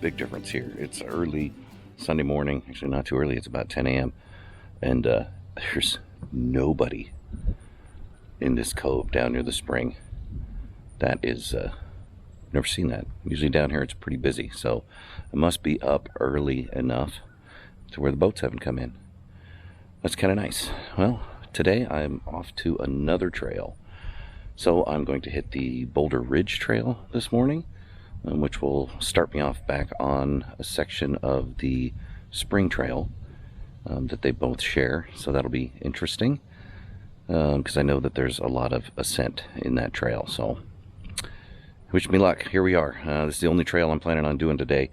big difference here. It's early Sunday morning, actually not too early, it's about 10 a.m. and there's nobody in this cove down near the spring. That is, never seen that. Usually down here it's pretty busy, so it must be up early enough to where the boats haven't come in. That's kind of nice. Well, today I'm off to another trail. So I'm going to hit the Boulder Ridge Trail this morning, which will start me off back on a section of the spring trail that they both share. So that'll be interesting because I know that there's a lot of ascent in that trail. So wish me luck. Here we are. This is the only trail I'm planning on doing today.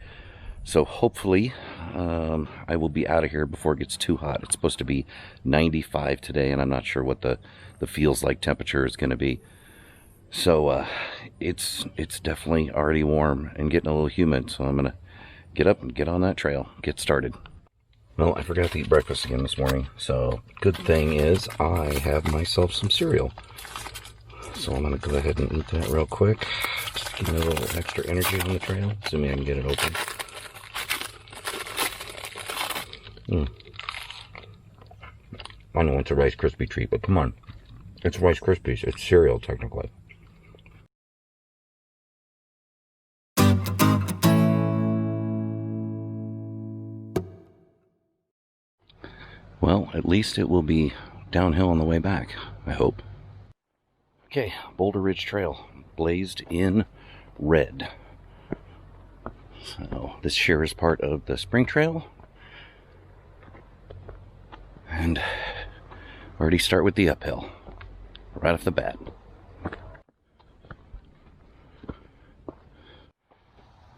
So hopefully I will be out of here before it gets too hot. It's supposed to be 95 today, and I'm not sure what the feels like temperature is going to be. So it's definitely already warm and getting a little humid. So I'm going to get up and get on that trail, get started. Well, I forgot to eat breakfast again this morning. So good thing is I have myself some cereal. So I'm going to go ahead and eat that real quick. Just to give me a little extra energy on the trail, assuming I can get it open. I know it's a Rice Krispie treat, but come on. It's Rice Krispies. It's cereal, technically. Well, at least it will be downhill on the way back, I hope. Okay, Boulder Ridge Trail, blazed in red. So this here is part of the spring trail. And already start with the uphill, right off the bat.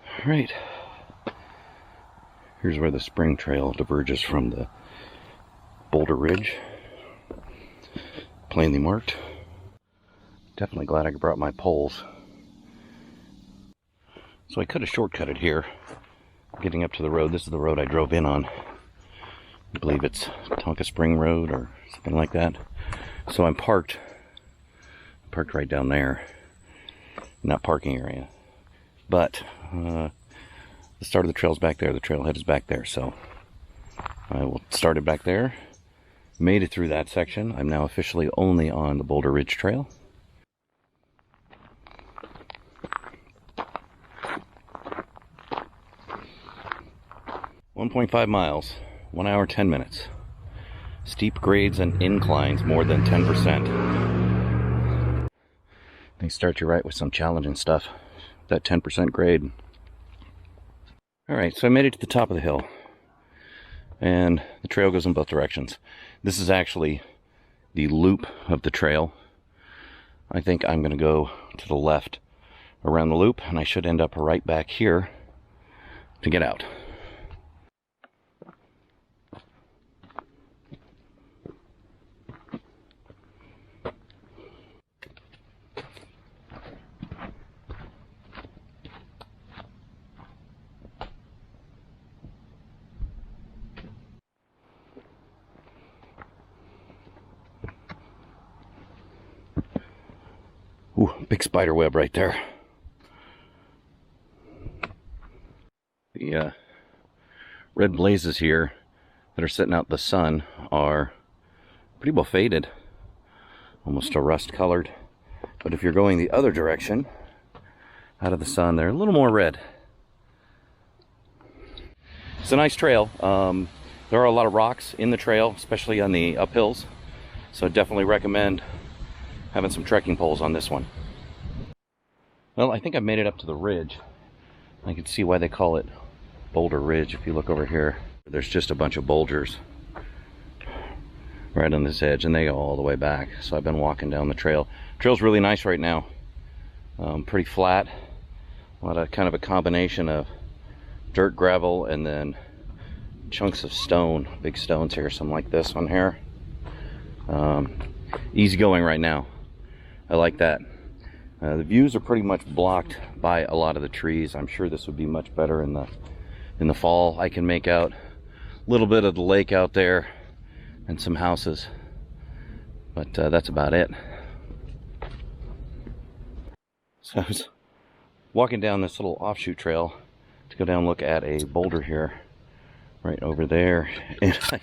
All right. Here's where the spring trail diverges from the Boulder Ridge. Plainly marked. Definitely glad I brought my poles. So I could have shortcutted here, getting up to the road. This is the road I drove in on. I believe it's Tonka Spring Road or something like that. So I'm parked right down there in that parking area. But the start of the trail's back there. The trailhead is back there. So I will start it back there. Made it through that section. I'm now officially only on the Boulder Ridge Trail. .5 miles, 1 hour 10 minutes. Steep grades and inclines more than 10%. They start you right with some challenging stuff. That 10% grade. Alright, so I made it to the top of the hill. And the trail goes in both directions. This is actually the loop of the trail. I think I'm going to go to the left around the loop, and I should end up right back here to get out. Ooh, big spider web right there. The red blazes here that are setting out the sun are pretty well faded, almost a rust colored. But if you're going the other direction, out of the sun, they're a little more red. It's a nice trail. There are a lot of rocks in the trail, especially on the uphills. So I definitely recommend having some trekking poles on this one. Well, I think I've made it up to the ridge. I can see why they call it Boulder Ridge. If you look over here, there's just a bunch of boulders right on this edge, and they go all the way back. So I've been walking down the trail. Trail's really nice right now. Pretty flat. A lot of kind of a combination of dirt, gravel, and then chunks of stone. Big stones here, some like this one here. Easy going right now. I like that. The views are pretty much blocked by a lot of the trees. I'm sure this would be much better in the fall. I can make out a little bit of the lake out there and some houses, but that's about it. So I was walking down this little offshoot trail to go down and look at a boulder here, right over there, and I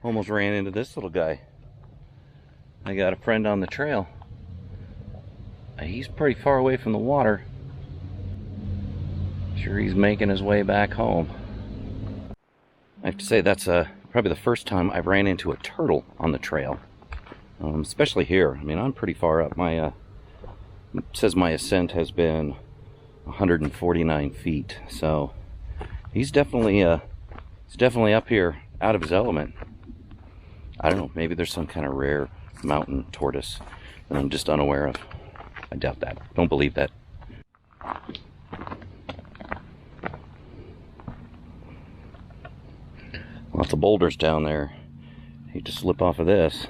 almost ran into this little guy. I got a friend on the trail. He's pretty far away from the water. Sure, he's making his way back home. I have to say that's probably the first time I've ran into a turtle on the trail, especially here. I mean, I'm pretty far up. My it says my ascent has been 149 feet, so he's definitely up here, out of his element. I don't know. Maybe there's some kind of rare mountain tortoise that I'm just unaware of. I doubt that. Don't believe that. Lots of boulders down there. Hate to slip off of this.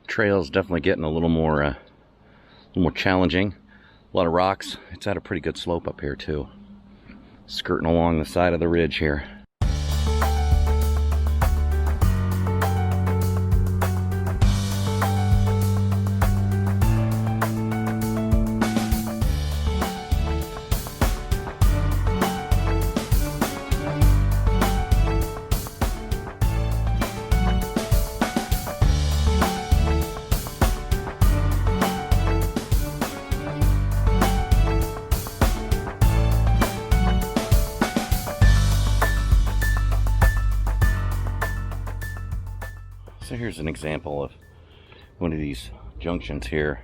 Trail's definitely getting a little more challenging. A lot of rocks. It's at a pretty good slope up here too. Skirting along the side of the ridge here. So here's an example of one of these junctions here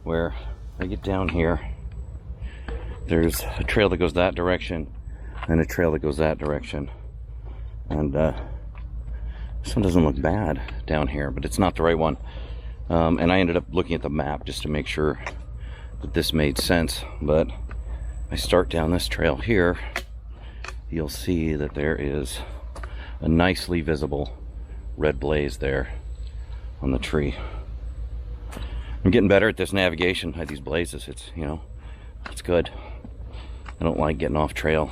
where I get down here. There's a trail that goes that direction and a trail that goes that direction. And this one doesn't look bad down here, but it's not the right one. And I ended up looking at the map just to make sure that this made sense. But I start down this trail here, you'll see that there is a nicely visible red blaze there on the tree. I'm getting better at this navigation by these blazes. It's, you know, it's good. I don't like getting off trail,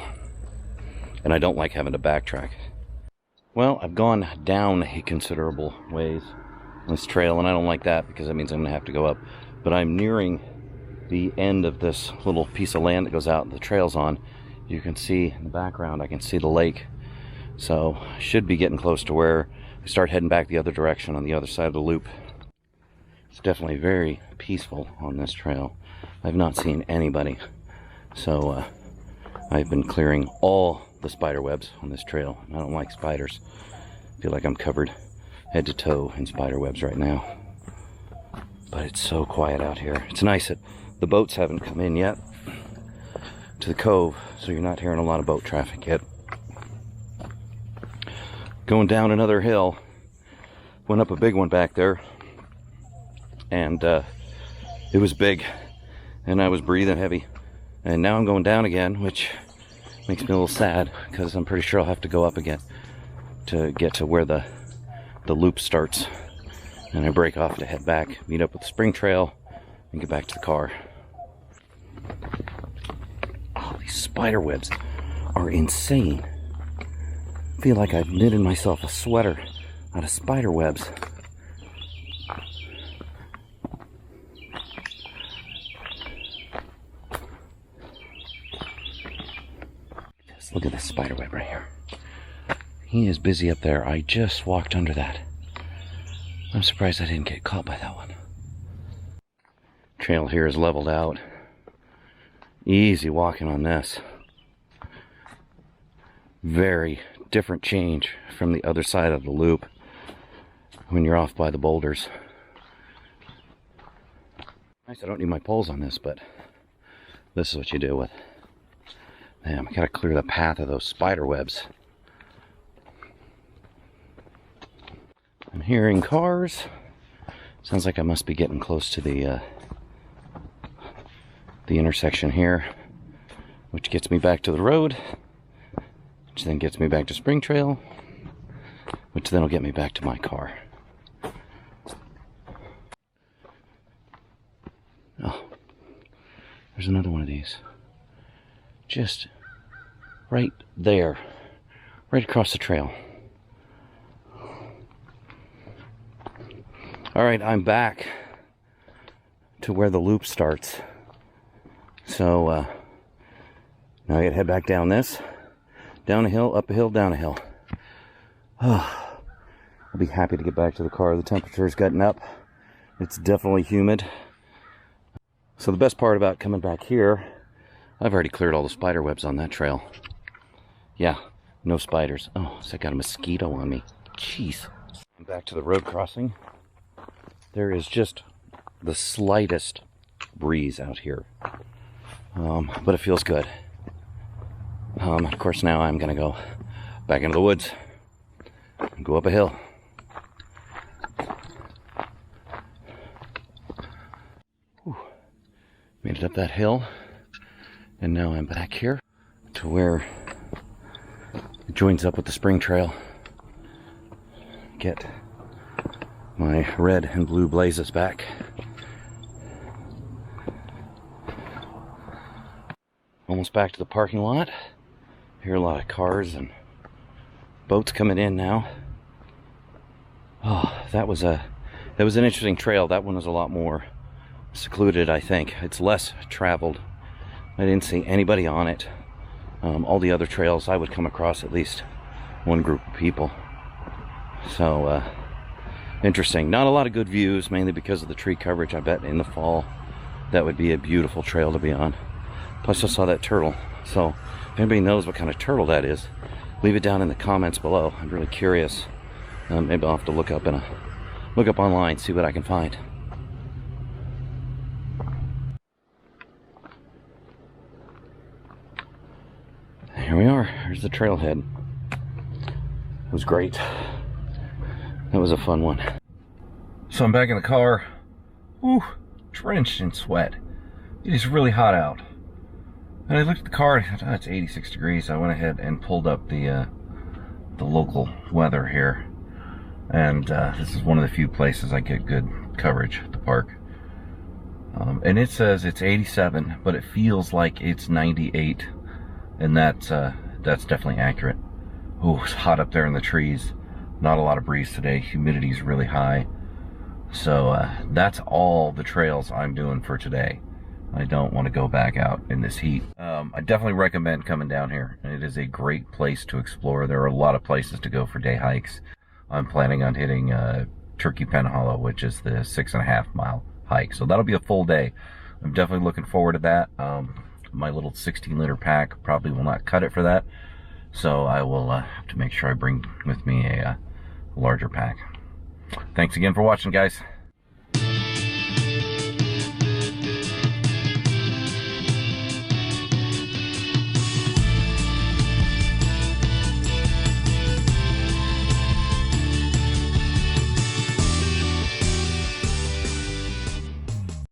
and I don't like having to backtrack. Well, I've gone down a considerable ways on this trail, and I don't like that because that means I'm gonna have to go up. But I'm nearing the end of this little piece of land that goes out the trail's on. You can see in the background, I can see the lake. So I should be getting close to where I start heading back the other direction on the other side of the loop. It's definitely very peaceful on this trail. I've not seen anybody. So I've been clearing all the spider webs on this trail. I don't like spiders. I feel like I'm covered head to toe in spider webs right now. But it's so quiet out here. It's nice that the boats haven't come in yet to the cove, so you're not hearing a lot of boat traffic yet. Going down another hill, went up a big one back there, and it was big, and I was breathing heavy. And now I'm going down again, which makes me a little sad, because I'm pretty sure I'll have to go up again to get to where the loop starts. And I break off to head back, meet up with the spring trail, and get back to the car. Oh, these spider webs are insane. I feel like I've knitted myself a sweater out of spider webs. Just look at this spider web right here. He is busy up there. I just walked under that. I'm surprised I didn't get caught by that one. Trail here is leveled out. Easy walking on this. Very different change from the other side of the loop when you're off by the boulders. Nice, I don't need my poles on this, but this is what you do with. Man, I gotta clear the path of those spider webs. I'm hearing cars. Sounds like I must be getting close to the intersection here, which gets me back to the road, which then gets me back to Spring Trail, which then will get me back to my car. Oh, there's another one of these. Just right there, right across the trail. All right, I'm back. to where the loop starts. So now I gotta head back down this. Down a hill, up a hill, down a hill. Oh, I'll be happy to get back to the car. The temperature's gotten up. It's definitely humid. So the best part about coming back here, I've already cleared all the spider webs on that trail. Yeah, no spiders. Oh, so I got a mosquito on me. Jeez. I'm back to the road crossing. There is just the slightest breeze out here. But it feels good. Of course, now I'm going to go back into the woods and go up a hill. Whew. Made it up that hill, and now I'm back here to where it joins up with the spring trail. Get my red and blue blazes back. Almost back to the parking lot. Hear a lot of cars and boats coming in now. Oh, that was an interesting trail. That one was a lot more secluded, I think. It's less traveled. I didn't see anybody on it. All the other trails I would come across at least one group of people. So interesting. Not a lot of good views, mainly because of the tree coverage. I bet in the fall that would be a beautiful trail to be on. Plus I saw that turtle. So if anybody knows what kind of turtle that is, leave it down in the comments below. I'm really curious. Maybe I'll have to look up online, see what I can find. Here we are. Here's the trailhead. It was great. That was a fun one. So I'm back in the car. Whew, drenched in sweat. It is really hot out. And I looked at the car, and oh, it's 86 degrees. I went ahead and pulled up the local weather here. And this is one of the few places I get good coverage at the park. And it says it's 87, but it feels like it's 98. And that's definitely accurate. Oh, it's hot up there in the trees. Not a lot of breeze today. Humidity's really high. So that's all the trails I'm doing for today. I don't want to go back out in this heat. I definitely recommend coming down here. It is a great place to explore. There are a lot of places to go for day hikes. I'm planning on hitting Turkey Pen Hollow, which is the 6.5 mile hike. So that'll be a full day. I'm definitely looking forward to that. My little 16-liter pack probably will not cut it for that. So I will have to make sure I bring with me a larger pack. Thanks again for watching, guys.